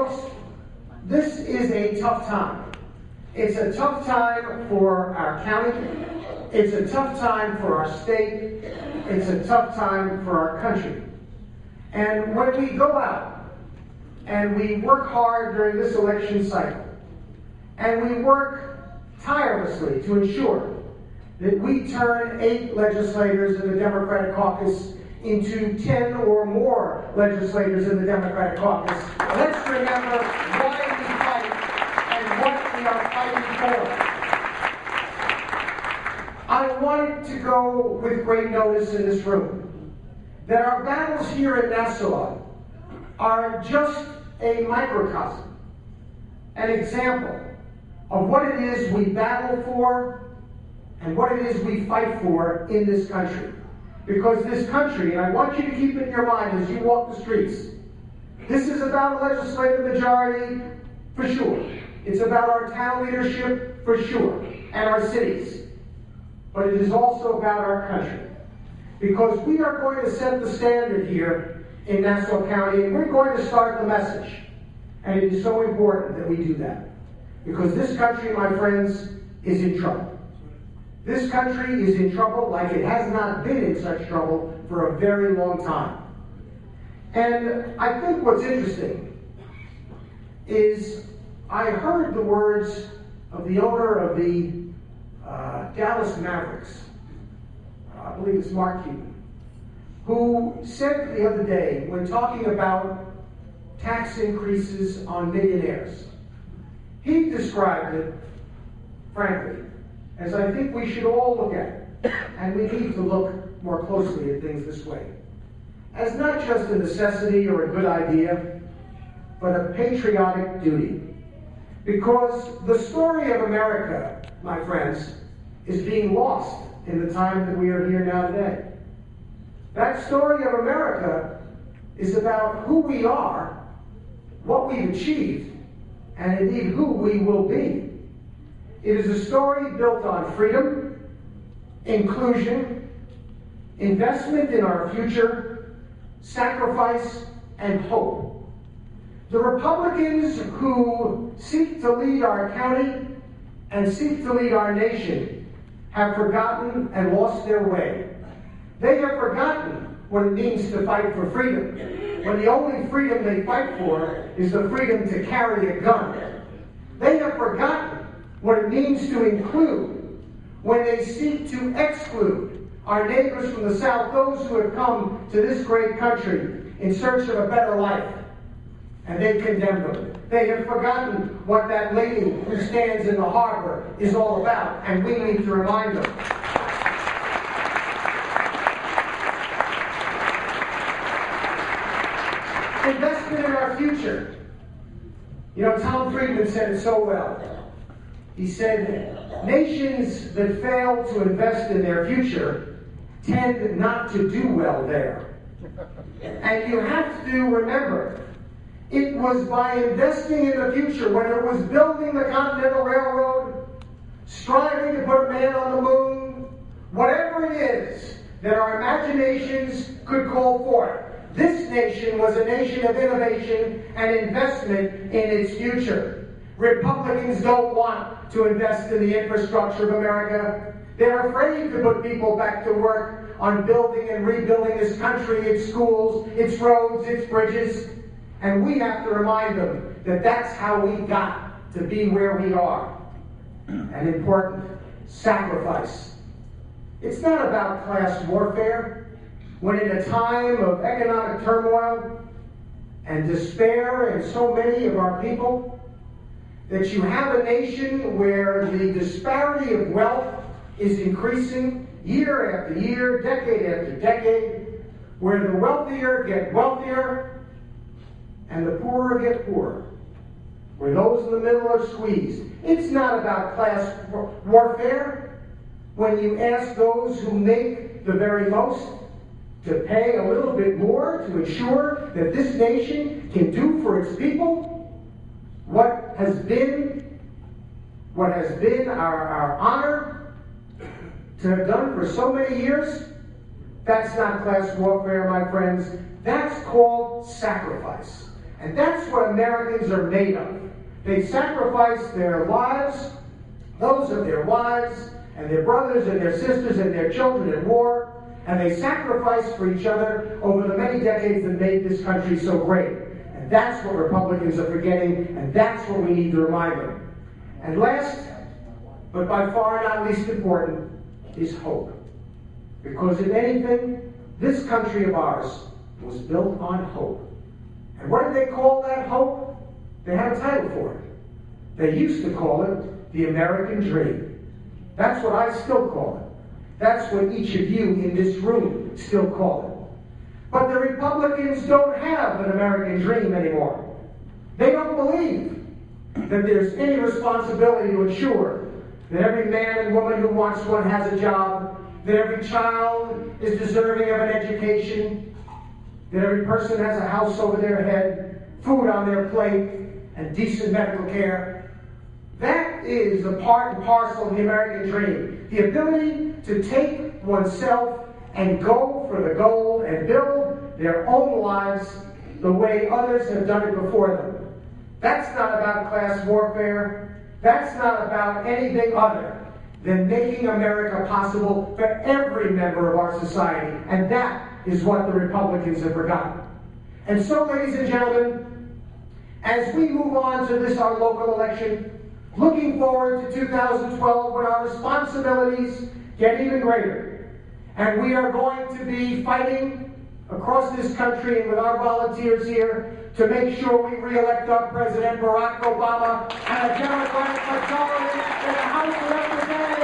Folks, this is a tough time. It's a tough time for our county. It's a tough time for our state. It's a tough time for our country. And when we go out and we work hard during this election cycle, and we work tirelessly to ensure that we turn 8 legislators in the Democratic caucus into 10 or more legislators in the Democratic caucus, let's remember why we fight and what we are fighting for. I wanted to go with great notice in this room that our battles here in Nassau are just a microcosm, an example of what it is we battle for and what it is we fight for in this country. Because this country, and I want you to keep it in your mind as you walk the streets, this is about a legislative majority for sure. It's about our town leadership for sure, and our cities. But it is also about our country. Because we are going to set the standard here in Nassau County, and we're going to start the message. And it is so important that we do that. Because this country, my friends, is in trouble. This country is in trouble like it has not been in such trouble for a very long time. And I think what's interesting is I heard the words of the owner of the Dallas Mavericks, I believe it's Mark Cuban, who said the other day when talking about tax increases on millionaires, he described it, frankly, as I think we should all look at it, and we need to look more closely at things this way, as not just a necessity or a good idea, but a patriotic duty. Because the story of America, my friends, is being lost in the time that we are here now today. That story of America is about who we are, what we've achieved, and indeed who we will be. It is a story built on freedom, inclusion, investment in our future, sacrifice, and hope. The Republicans who seek to lead our county and seek to lead our nation have forgotten and lost their way. They have forgotten what it means to fight for freedom, when the only freedom they fight for is the freedom to carry a gun. They have forgotten what it means to include when they seek to exclude our neighbors from the South, those who have come to this great country in search of a better life, and they condemn them. They have forgotten what that lady who stands in the harbor is all about, and we need to remind them. Investment in our future. You know, Tom Friedman said it so well. He said, nations that fail to invest in their future tend not to do well there. And you have to remember, it was by investing in the future, when it was building the Continental Railroad, striving to put a man on the moon, whatever it is that our imaginations could call forth. This nation was a nation of innovation and investment in its future. Republicans don't want to invest in the infrastructure of America. They're afraid to put people back to work on building and rebuilding this country, its schools, its roads, its bridges. And we have to remind them that that's how we got to be where we are. An important sacrifice. It's not about class warfare, when in a time of economic turmoil and despair in so many of our people, that you have a nation where the disparity of wealth is increasing year after year, decade after decade, where the wealthier get wealthier and the poorer get poorer, where those in the middle are squeezed. It's not about class warfare when you ask those who make the very most to pay a little bit more to ensure that this nation can do for its people what has been our honor to have done for so many years. That's not class warfare, my friends. That's called sacrifice. And that's what Americans are made of. They sacrifice their lives, those of their wives, and their brothers and their sisters and their children in war, and they sacrifice for each other over the many decades that made this country so great. And that's what Republicans are forgetting, and that's what we need to remind them. And last, but by far not least important, is hope. Because if anything, this country of ours was built on hope. And what did they call that hope? They had a title for it. They used to call it the American dream. That's what I still call it. That's what each of you in this room still call it. But the Republicans don't have an American dream anymore. They don't believe that there's any responsibility to ensure that every man and woman who wants one has a job, that every child is deserving of an education, that every person has a house over their head, food on their plate, and decent medical care. That is a part and parcel of the American dream. The ability to take oneself and go for the goal and build their own lives the way others have done it before them. That's not about class warfare. That's not about anything other than making America possible for every member of our society. And that is what the Republicans have forgotten. And so, ladies and gentlemen, as we move on to this, our local election, looking forward to 2012 when our responsibilities get even greater, and we are going to be fighting across this country and with our volunteers here to make sure we re-elect our President Barack Obama and a Democratic majority in the House of Representatives.